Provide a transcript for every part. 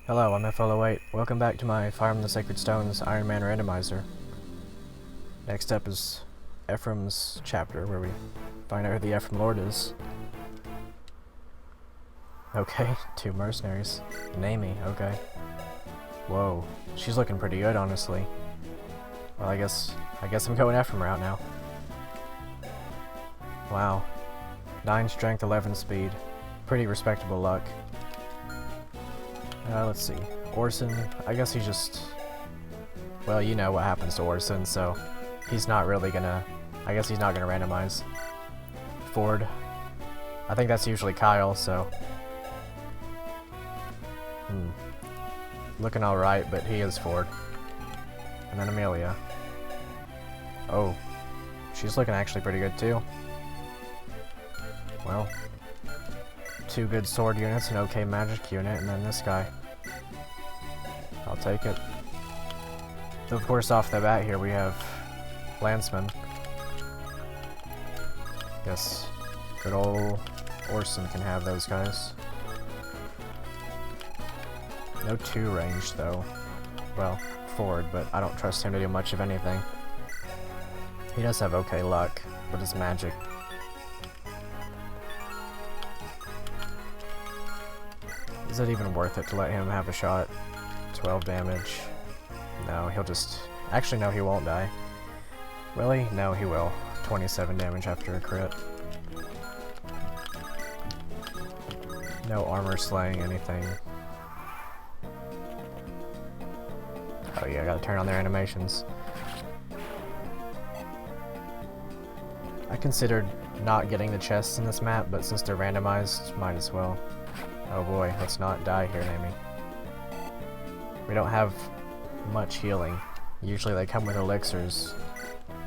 Hello, I'm FE8. Welcome back to my Fire from the Sacred Stones Ironman Randomizer. Next up is Ephraim's chapter, where we find out who the Ephraim Lord is. Okay, 2 mercenaries. Namey, okay. Whoa, she's looking pretty good, honestly. Well, I guess I'm going Ephraim route now. Wow. 9 strength, 11 speed. Pretty respectable luck. Let's see. Orson, I guess he just... Well, you know what happens to Orson, so he's not really gonna... I guess he's not gonna randomize. Ford. I think that's usually Kyle, so... Looking alright, but he is Ford. And then Amelia. Oh. She's looking actually pretty good, too. Well... 2 good sword units, an okay magic unit, and then this guy. I'll take it. Of course, off the bat here we have Lanceman. Yes, good old Orson can have those guys. No 2 range though. Well, Ford, but I don't trust him to do much of anything. He does have okay luck, but his magic. Is it even worth it to let him have a shot? 12 damage. No, he'll just... Actually, no, he won't die. Will he? No, he will. 27 damage after a crit. No armor slaying anything. Oh yeah, I gotta turn on their animations. I considered not getting the chests in this map, but since they're randomized, might as well. Oh boy, let's not die here, Namey. We don't have much healing. Usually they come with elixirs,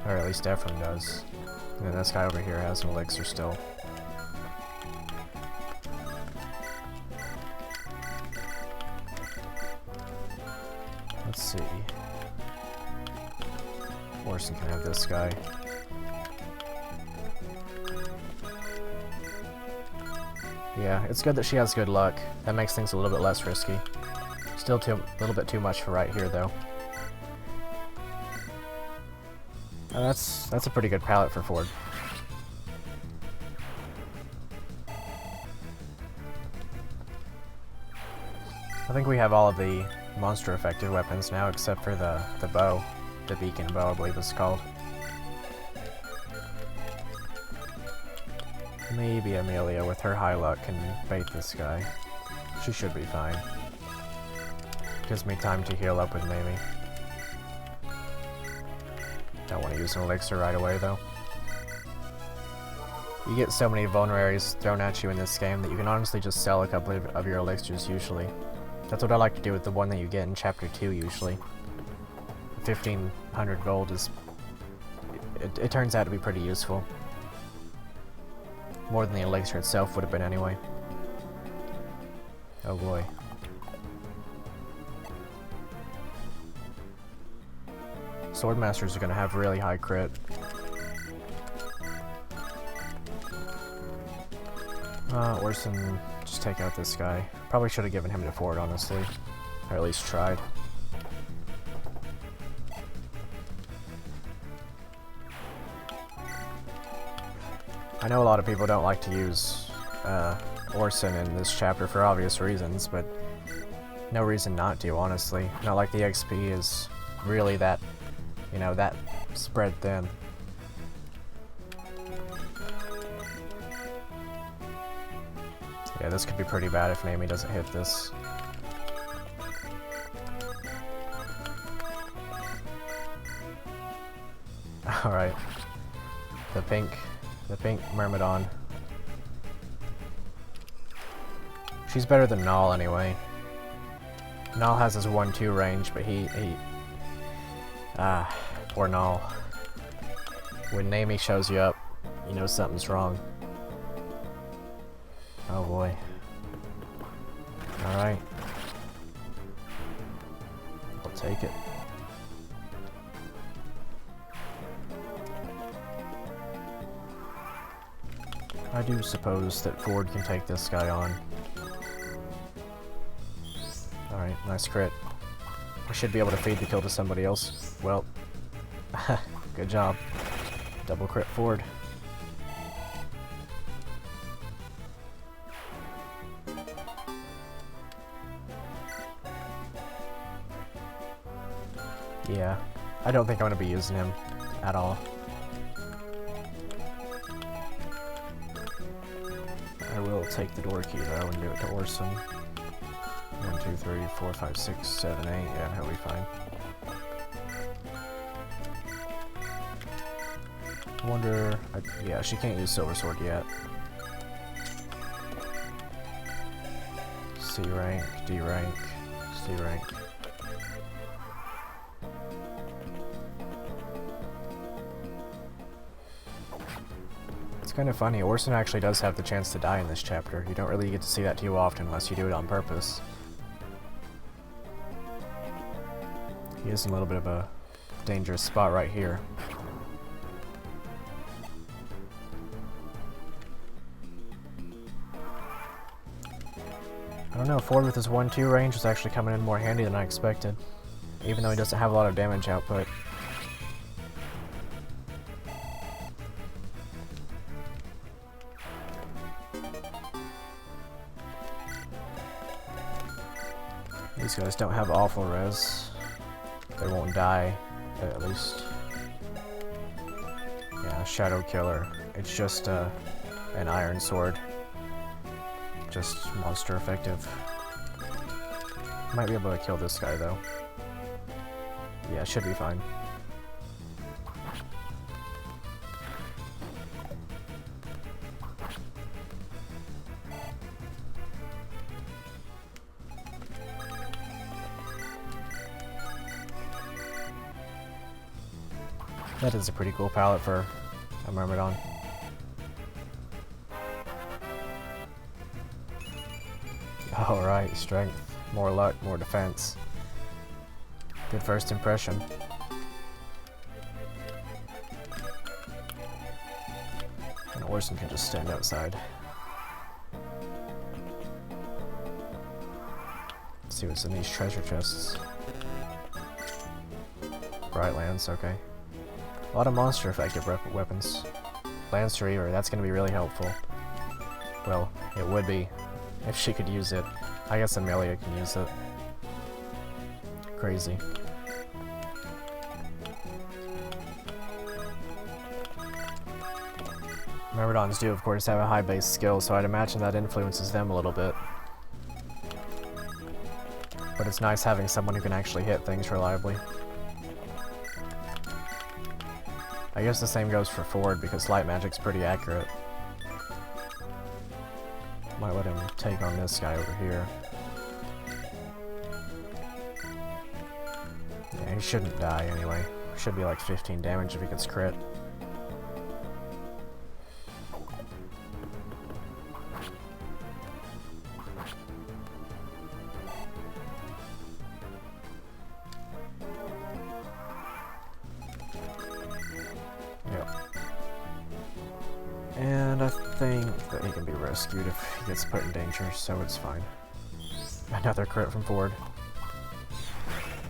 or at least Ephraim does. And then this guy over here has an elixir still. Let's see. Orson can have this guy. Yeah, it's good that she has good luck. That makes things a little bit less risky. Still a little bit too much for right here, though. That's a pretty good palette for Ford. I think we have all of the monster-affected weapons now, except for the bow. The beacon bow, I believe it's called. Maybe Amelia, with her high luck, can bait this guy. She should be fine. Gives me time to heal up with Namey. Don't want to use an elixir right away, though. You get so many vulneraries thrown at you in this game that you can honestly just sell a couple of your elixirs, usually. That's what I like to do with the one that you get in Chapter 2, usually. 1500 gold is... It turns out to be pretty useful. More than the elixir itself would have been anyway. Oh boy. Swordmasters are going to have really high crit. Orson, just take out this guy. Probably should have given him to Ford, honestly. Or at least tried. I know a lot of people don't like to use Orson in this chapter for obvious reasons, but no reason not to, honestly. Not like the XP is really that, you know, that spread thin. Yeah, this could be pretty bad if Namey doesn't hit this. Alright. The pink Myrmidon. She's better than Null anyway. Null has his 1-2 range, but he poor Null. When Namey shows you up, you know something's wrong. Oh boy. Alright. I'll take it. I do suppose that Ford can take this guy on. Alright, nice crit. I should be able to feed the kill to somebody else. Well, good job. Double crit forward. Yeah, I don't think I'm going to be using him at all. I will take the door key though and give it to Orson. 1, 2, 3, 4, 5, 6, 7, 8. Yeah, he'll be fine. I wonder... yeah, she can't use Silver Sword yet. C rank, D rank, C rank. It's kind of funny, Orson actually does have the chance to die in this chapter. You don't really get to see that too often unless you do it on purpose. He is in a little bit of a dangerous spot right here. I don't know, forward with his 1-2 range is actually coming in more handy than I expected. Even though he doesn't have a lot of damage output. These guys don't have awful res. They won't die, at least. Yeah, Shadow Killer. It's just an iron sword. Just monster effective. Might be able to kill this guy though. Yeah, should be fine. That is a pretty cool palette for a Myrmidon. Alright, strength, more luck, more defense. Good first impression. And Orson can just stand outside. Let's see what's in these treasure chests. Bright Lance, okay. A lot of monster effective weapons. Lance Reaver, that's going to be really helpful. Well, it would be, if she could use it. I guess Amelia can use it. Crazy. Myrmidons do, of course, have a high base skill, so I'd imagine that influences them a little bit. But it's nice having someone who can actually hit things reliably. I guess the same goes for Ford, because light magic's pretty accurate. Might let him take on this guy over here. Yeah, he shouldn't die anyway. Should be like 15 damage if he gets crit. And I think that he can be rescued if he gets put in danger, so it's fine. Another crit from Ford.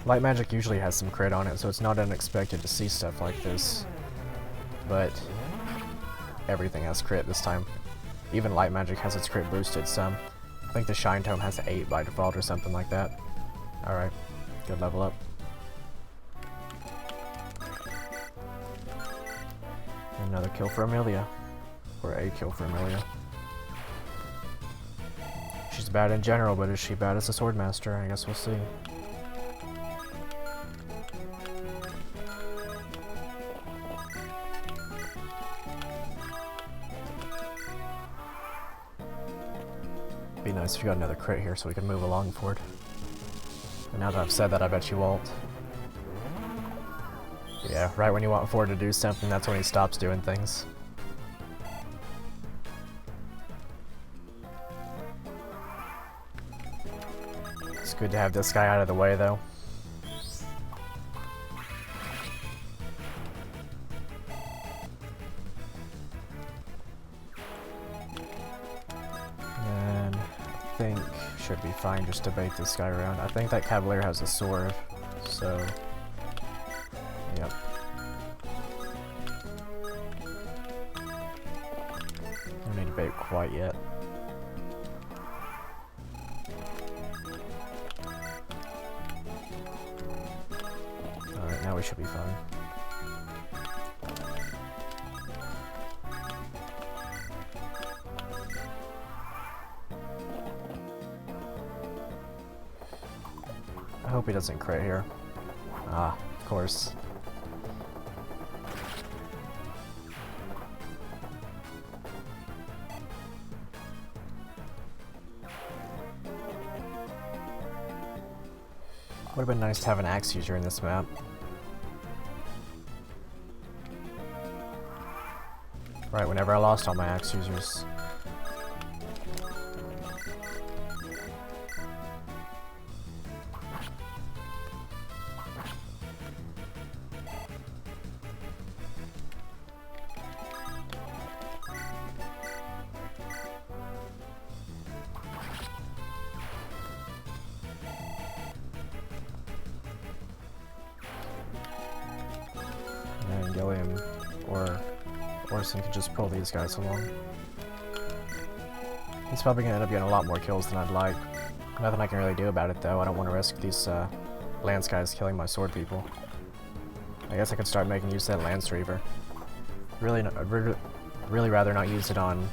Light magic usually has some crit on it, so it's not unexpected to see stuff like this. But everything has crit this time. Even light magic has its crit boosted some. I think the Shine Tome has 8 by default or something like that. Alright, good level up. Another kill for Amelia. Or a kill for Amelia. She's bad in general, but is she bad as a Swordmaster? I guess we'll see. Be nice if you got another crit here so we can move along forward. And now that I've said that, I bet you won't. Yeah, right when you want Ford to do something, that's when he stops doing things. It's good to have this guy out of the way, though. And I think should be fine just to bait this guy around. I think that Cavalier has a sword, so yep. Don't need to bait quite yet. Alright, now we should be fine. I hope he doesn't crit here. Ah, of course. Would have been nice to have an axe user in this map. Right, whenever I lost all my axe users. And Gilliam or Orson could just pull these guys along. He's probably gonna end up getting a lot more kills than I'd like. Nothing I can really do about it though. I don't want to risk these Lance guys killing my sword people. I guess I could start making use of that Lance Reaver. I'd really rather not use it on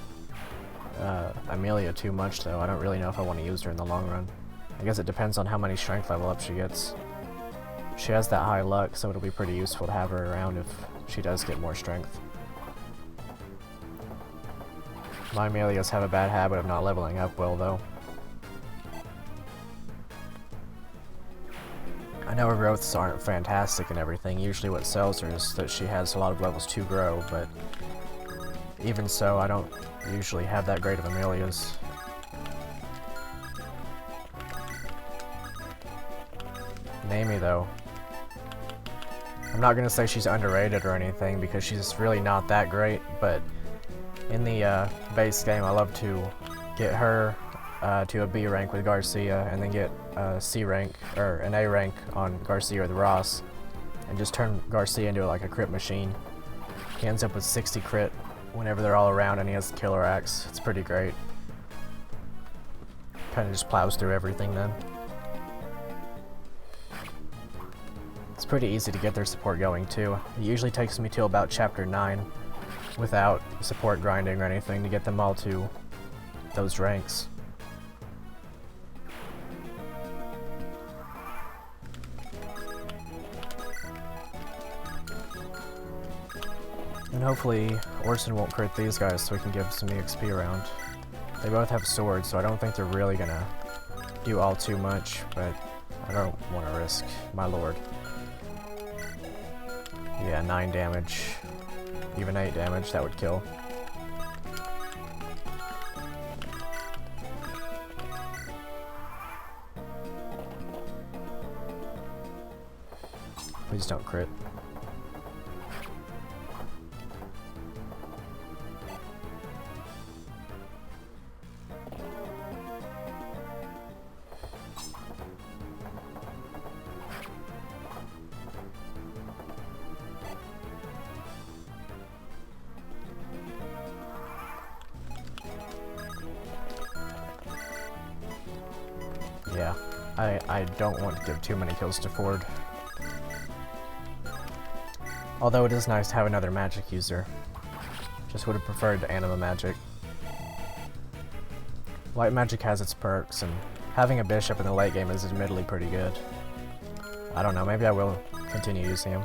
Amelia too much though. I don't really know if I want to use her in the long run. I guess it depends on how many strength level up she gets. She has that high luck, so it'll be pretty useful to have her around if she does get more strength. My Amelias have a bad habit of not leveling up well though. I know her growths aren't fantastic and everything. Usually what sells her is that she has a lot of levels to grow, but even so, I don't usually have that great of Amelias. Naomi though. I'm not gonna say she's underrated or anything because she's really not that great, but in the base game I love to get her to a B rank with Garcia and then get a C rank or an A rank on Garcia or the Ross and just turn Garcia into like a crit machine. He ends up with 60 crit whenever they're all around and he has the killer axe. It's pretty great. Kinda just plows through everything then. It's pretty easy to get their support going too. It usually takes me till about chapter 9 without support grinding or anything to get them all to those ranks. And hopefully Orson won't crit these guys so we can give some EXP around. They both have swords, so I don't think they're really gonna do all too much, but I don't want to risk my lord. Yeah, 9 damage, even 8 damage, that would kill. Please don't crit. Yeah, I don't want to give too many kills to Ford. Although it is nice to have another magic user. Just would have preferred Anima Magic. Light Magic has its perks, and having a bishop in the late game is admittedly pretty good. I don't know, maybe I will continue using him.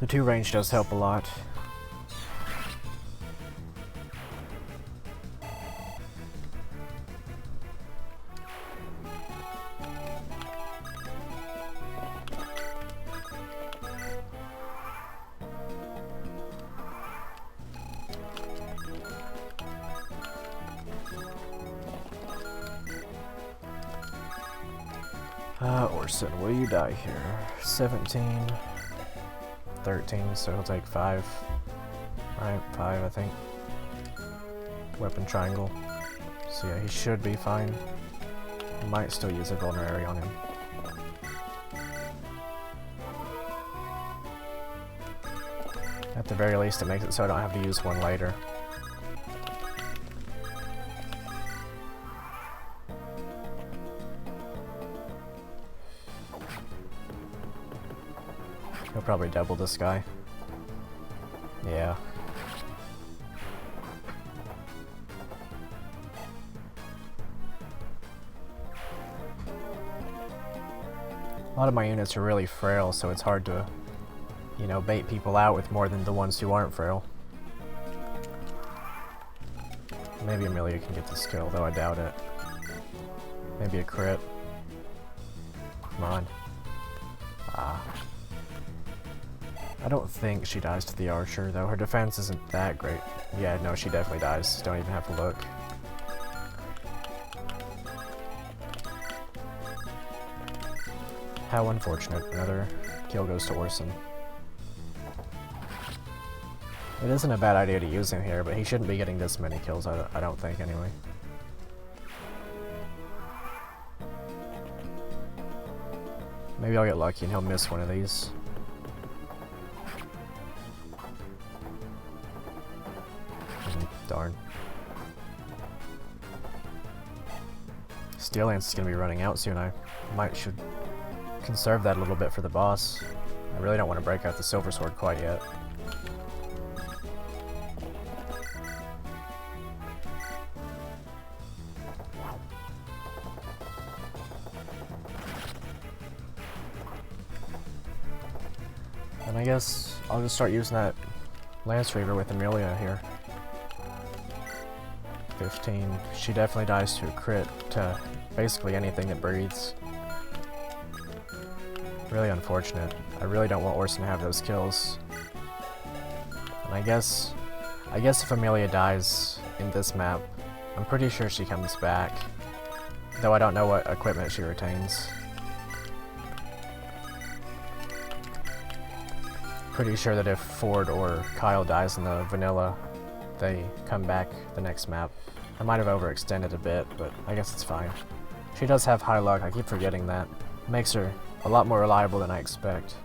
The 2 range does help a lot. Orson, will you die here? 17, 13, so he'll take 5. Right, 5 I think. Weapon triangle. So yeah, he should be fine. Might still use a vulnerary on him. At the very least, it makes it so I don't have to use one later. He'll probably double this guy. Yeah. A lot of my units are really frail, so it's hard to, you know, bait people out with more than the ones who aren't frail. Maybe Amelia can get this kill, though I doubt it. Maybe a crit. Come on. Ah. I don't think she dies to the archer, though. Her defense isn't that great. Yeah, no, she definitely dies. Don't even have to look. How unfortunate. Another kill goes to Orson. It isn't a bad idea to use him here, but he shouldn't be getting this many kills, I don't think, anyway. Maybe I'll get lucky and he'll miss one of these. Darn. Steel Lance is going to be running out soon. I should conserve that a little bit for the boss. I really don't want to break out the Silver Sword quite yet. And I guess I'll just start using that Lance Reaver with Amelia here. 15. She definitely dies to a crit to basically anything that breathes. Really unfortunate. I really don't want Orson to have those kills. And I guess if Amelia dies in this map, I'm pretty sure she comes back. Though I don't know what equipment she retains. Pretty sure that if Ford or Kyle dies in the vanilla, they come back the next map. I might have overextended a bit, but I guess it's fine. She does have high luck, I keep forgetting that. Makes her a lot more reliable than I expect.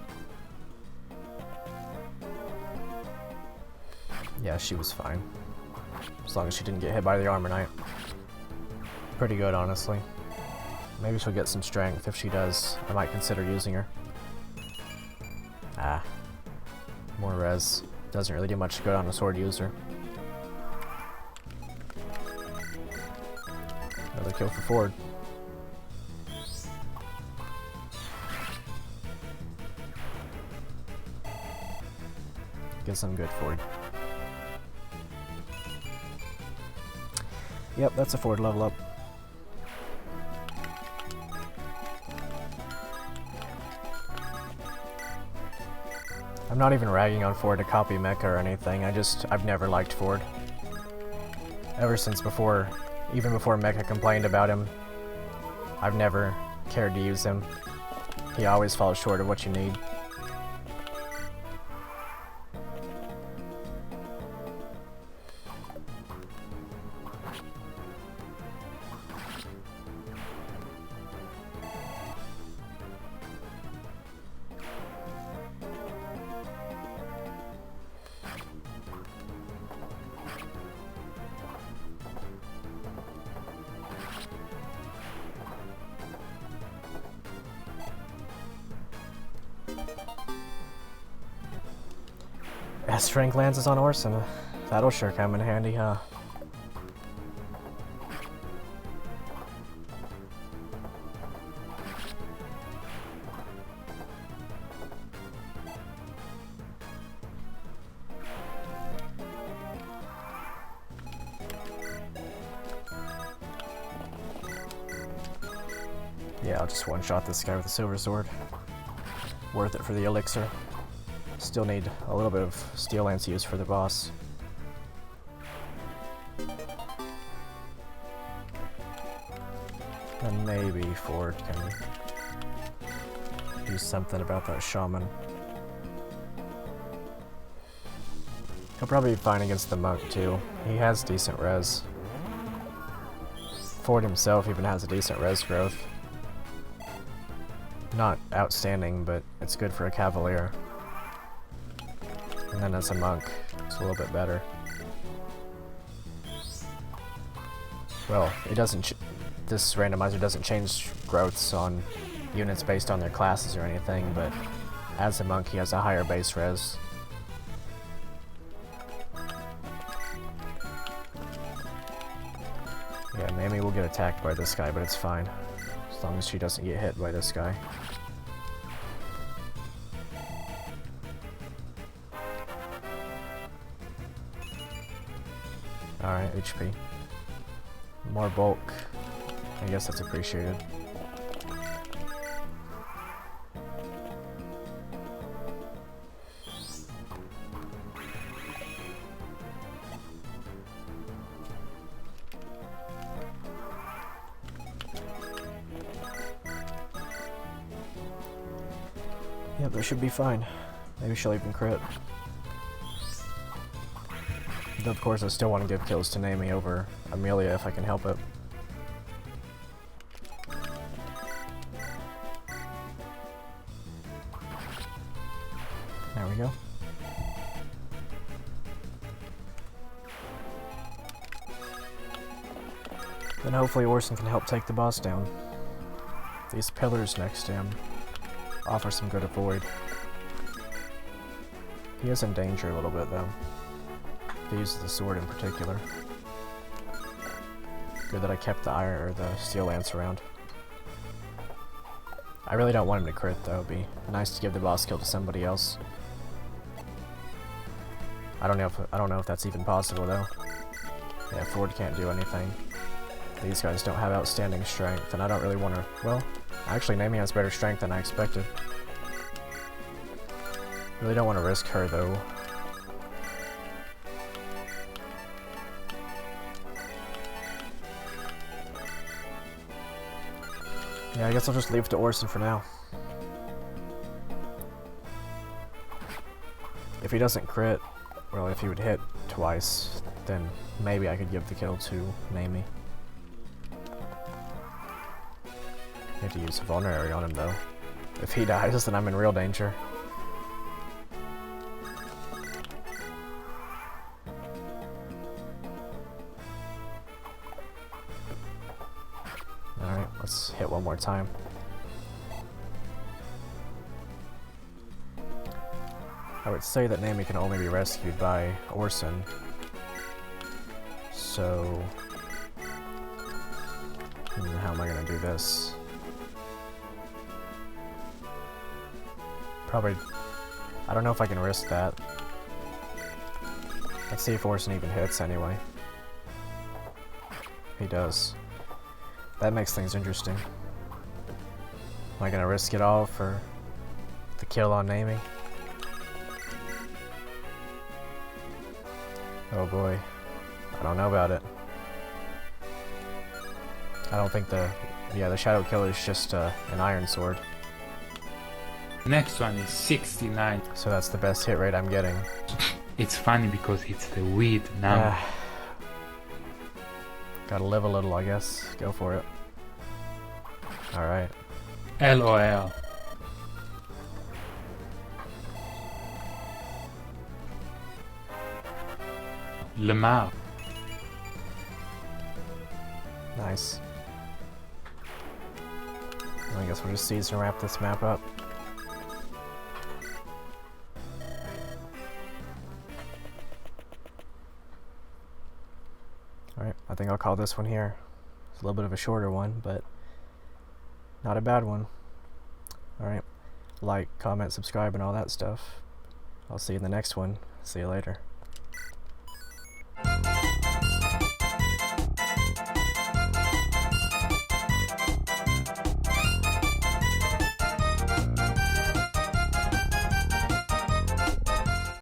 Yeah, she was fine. As long as she didn't get hit by the Armor Knight. Pretty good, honestly. Maybe she'll get some strength. If she does, I might consider using her. Ah. More res. Doesn't really do much good on a sword user. Another kill for Ford. Get some good Ford. Yep, that's a Ford level up. I'm not even ragging on Ford to copy Mecha or anything, I've never liked Ford. Ever since even before Mecha complained about him, I've never cared to use him. He always falls short of what you need. S-Rank lances on Orson. That'll sure come in handy, huh? Yeah, I'll just one-shot this guy with a Silver Sword. Worth it for the elixir. Still need a little bit of Steel Lance use for the boss. And maybe Ford can do something about that Shaman. He'll probably be fine against the Monk too. He has decent res. Ford himself even has a decent res growth. Not outstanding, but it's good for a cavalier. And then as a monk, it's a little bit better. Well, it doesn't. This randomizer doesn't change growths on units based on their classes or anything, but as a monk, he has a higher base res. Yeah, Mamie will get attacked by this guy, but it's fine. As long as she doesn't get hit by this guy. Alright, HP. More bulk. I guess that's appreciated. Yep, that should be fine. Maybe she'll even crit. Though of course I still want to give kills to Naomi over Amelia if I can help it. There we go. Then hopefully Orson can help take the boss down. These pillars next to him offer some good avoid. He is in danger a little bit though. He uses the sword in particular. Good that I kept the iron or the steel lance around. I really don't want him to crit though. It'd be nice to give the boss kill to somebody else. I don't know if that's even possible though. Yeah, Ford can't do anything. These guys don't have outstanding strength, and I don't really want to. Well, actually, Naomi has better strength than I expected. Really don't want to risk her though. Yeah, I guess I'll just leave it to Orson for now. If he doesn't crit, well, if he would hit twice, then maybe I could give the kill to Naomi. I have to use a vulnerary on him though. If he dies, then I'm in real danger. Alright, let's hit one more time. I would say that Naomi can only be rescued by Orson. So how am I gonna do this? Probably, I don't know if I can risk that. Let's see if Orson even hits anyway. He does. That makes things interesting. Am I gonna risk it all for the kill on Naomi? Oh boy. I don't know about it. I don't think the Shadow Killer is just an iron sword. Next one is 69. So that's the best hit rate I'm getting. It's funny because it's the weed number. Gotta live a little, I guess. Go for it. Alright. LOL. Lamar. Nice. I guess we'll just seize and wrap this map up. Alright, I think I'll call this one here. It's a little bit of a shorter one, but not a bad one. Alright, like, comment, subscribe, and all that stuff. I'll see you in the next one. See you later.